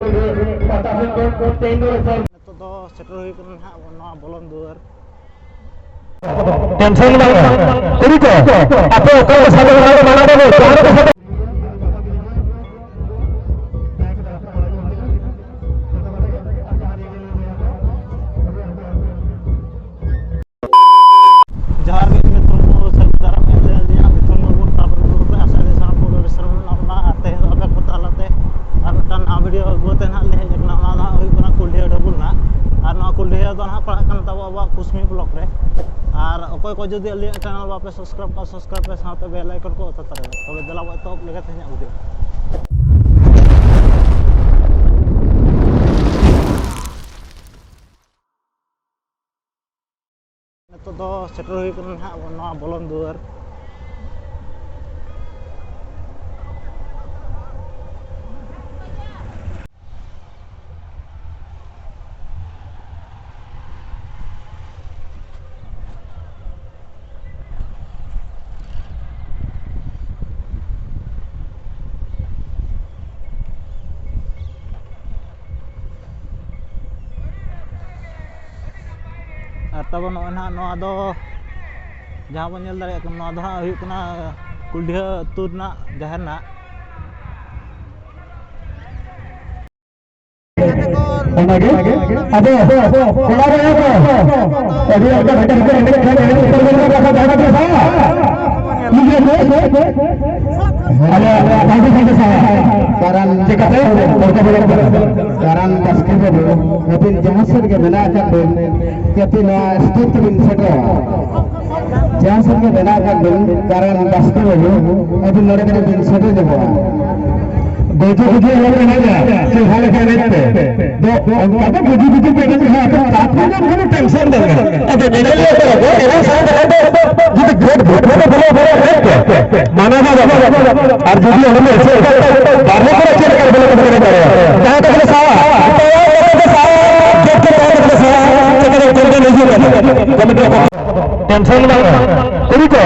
Nito do setelah huyu kana hak noa bolon duar. Tension ना करी को आपे ओकर साथे बना देबे तोहरा के साथे Jahar ke metro sekitar dia metro murmur tabar guru pe asal desa ko besarun na ate abe ko talate ar tan video goten hak le jekna na huyu kana kuldiya double na ar na kuldiya do na pala kan tawa wa kusmi blog re আর অকয় কো যদি Alia channel বাপে subscribe pay সাথে bell icon কো অত তারে তবে দেলা by তো লেগে থাকি উদে তো তো সেটল হই কোন হা নয়া বলন দুয়ার तब ना दो जहाँ बन नल दाड़े ना दो हुई कना कुल्डिया अतु ना जहर ना अबे अबे कोला रे को अभी आपका बेटा कारण कारण basketball tapi jangan serga benakan tapi na state bin seto jangan serga benakan कारण basketball tapi लड़के bin seto देबो गोजो गोजो लगे नहीं जा से हाल के रहते तो अब गोजो गोजो पे के है तो आपको ना टेंशन देगा अब मेरे लिए तो एवं साथ रहते जो ग्रेट बोलो माना ना और जो भी हमें ऐसे बारने को अच्छे कर बोले तो करना पड़ेगा कहां तक सावा टेंशन ना करी को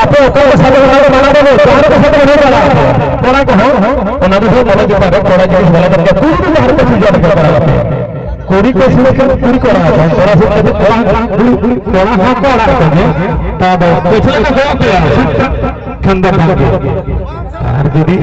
आपे ओकर साथे बना देबे तोहरा के साथे बना वाला तोरा को ओना दे बोले जो बारे तोरा जो बोला करके कोई भी हर कुछ जो करता रहता है कोरी को सिलेक्शन पूरी करा है तोरा से तोरा हां करा है तब पिछले का गया पे ठंडा भाग और जदी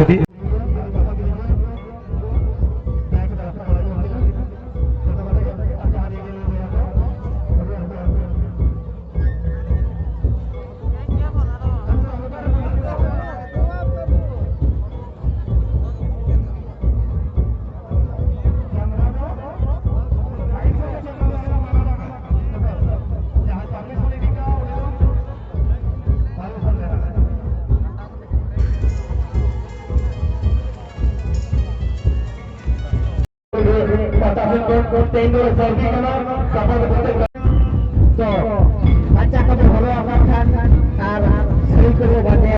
तो बच्चा को ভালো আবার খান আর সেই করে বাদে